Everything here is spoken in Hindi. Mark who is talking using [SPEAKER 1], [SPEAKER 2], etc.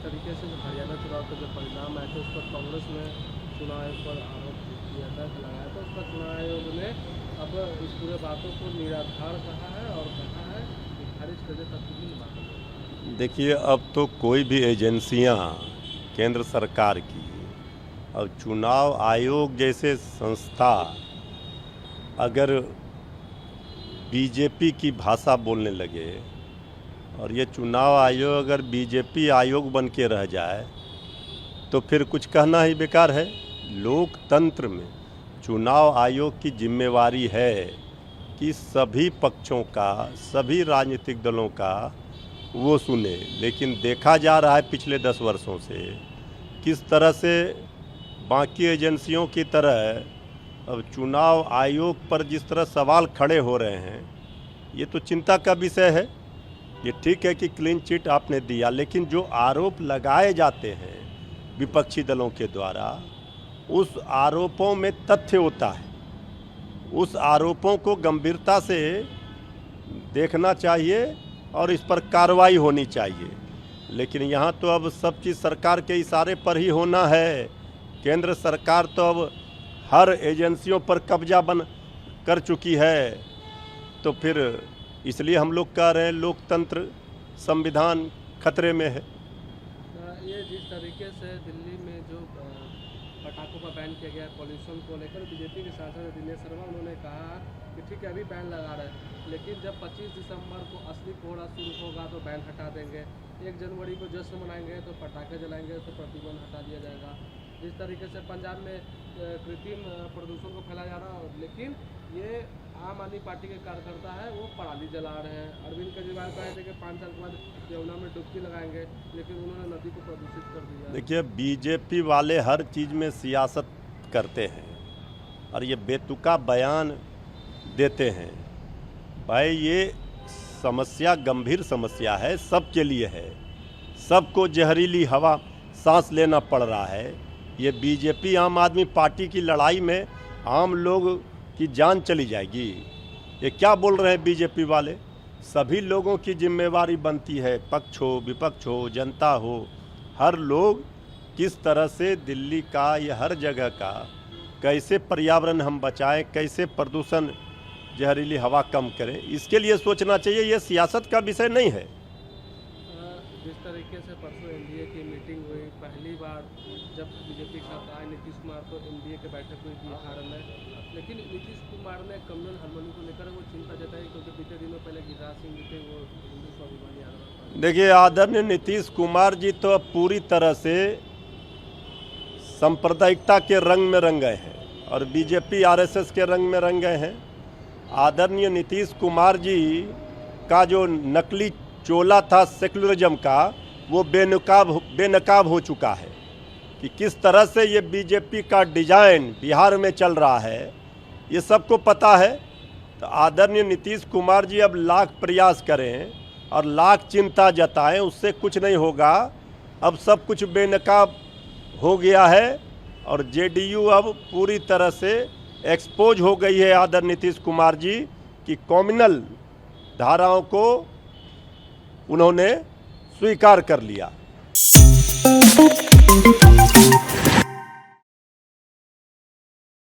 [SPEAKER 1] तरीके से हरियाणा चुनाव का जो परिणाम आए थे उस पर कांग्रेस ने चुनाव आयोग पर आरोप किया था, लगाया था। उस पर चुनाव आयोग ने अब इस पूरे बातों को निराधार कहा है और कहा है कि खारिज कर दे तब की बातों को।
[SPEAKER 2] देखिए, अब तो कोई भी एजेंसियां केंद्र सरकार की और चुनाव आयोग जैसे संस्था अगर बीजेपी की भाषा बोलने लगे और ये चुनाव आयोग अगर बीजेपी आयोग बन के रह जाए तो फिर कुछ कहना ही बेकार है। लोकतंत्र में चुनाव आयोग की जिम्मेवारी है कि सभी पक्षों का, सभी राजनीतिक दलों का वो सुने, लेकिन देखा जा रहा है पिछले 10 वर्षों से किस तरह से बाकी एजेंसियों की तरह अब चुनाव आयोग पर जिस तरह सवाल खड़े हो रहे हैं, ये तो चिंता का विषय है। ये ठीक है कि क्लीन चिट आपने दिया, लेकिन जो आरोप लगाए जाते हैं विपक्षी दलों के द्वारा, उस आरोपों में तथ्य होता है। उस आरोपों को गंभीरता से देखना चाहिए और इस पर कार्रवाई होनी चाहिए। लेकिन यहाँ तो अब सब चीज़ सरकार के इशारे पर ही होना है। केंद्र सरकार तो अब हर एजेंसियों पर कब्जा बन कर चुकी है। तो फिर इसलिए हम लोग कह रहे हैं लोकतंत्र, संविधान खतरे में है।
[SPEAKER 1] ये जिस तरीके से दिल्ली में जो पटाखों का बैन किया गया है, पॉल्यूशन को लेकर, बीजेपी के सांसद दिनेश शर्मा उन्होंने कहा कि ठीक है अभी बैन लगा रहे हैं, लेकिन जब 25 दिसंबर को असली कोहरा शुरू होगा तो बैन हटा देंगे। 1 जनवरी को जश्न मनाएंगे तो पटाखे जलाएंगे तो प्रतिबंध हटा दिया जाएगा। जिस तरीके से पंजाब में कृत्रिम प्रदूषण को फैलाया जा रहा है, लेकिन ये आम आदमी पार्टी के कार्यकर्ता है वो पराली जला रहे हैं। अरविंद केजरीवाल कहे थे कि 5 साल के बाद यमुना में डुबकी लगाएंगे, लेकिन उन्होंने नदी को प्रदूषित कर दिया।
[SPEAKER 2] देखिए, बीजेपी वाले हर चीज़ में सियासत करते हैं और ये बेतुका बयान देते हैं। भाई, ये समस्या गंभीर समस्या है, सबके लिए है। सबको जहरीली हवा सांस लेना पड़ रहा है। ये बीजेपी आम आदमी पार्टी की लड़ाई में आम लोग की जान चली जाएगी। ये क्या बोल रहे हैं बीजेपी वाले? सभी लोगों की जिम्मेवारी बनती है, पक्ष हो विपक्ष हो जनता हो, हर लोग किस तरह से दिल्ली का या हर जगह का कैसे पर्यावरण हम बचाएं, कैसे प्रदूषण जहरीली हवा कम करें, इसके लिए सोचना चाहिए। ये सियासत का विषय नहीं है।
[SPEAKER 1] जिस तरीके से परसों एनडीए की मीटिंग हुई, पहली बार जब बीजेपी के साथ आए नीतीश कुमार तो एनडीए की बैठक हुई बिहार में, लेकिन नीतीश कुमार ने कम्युनल हार्मोनी को लेकर वो चिंता जताई, क्योंकि बीते दिनों पहले गिरिराज सिंह जी थे वो हिंदू स्वाभिमानी आंदोलन।
[SPEAKER 2] देखिए, आदरणीय नीतीश कुमार जी तो अब पूरी तरह से सांप्रदायिकता के रंग में रंग गए हैं और बीजेपी आरएसएस के रंग में रंग गए हैं। आदरणीय नीतीश कुमार जी का जो नकली चोला था सेकुलरिज्म का, वो बेनकाब हो चुका है कि किस तरह से ये बीजेपी का डिजाइन बिहार में चल रहा है, ये सबको पता है। तो आदरणीय नीतीश कुमार जी अब लाख प्रयास करें और लाख चिंता जताएं, उससे कुछ नहीं होगा। अब सब कुछ बेनकाब हो गया है और जेडीयू अब पूरी तरह से एक्सपोज हो गई है आदरणीय नीतीश कुमार जी की कम्युनल धाराओं को उन्होंने स्वीकार कर लिया।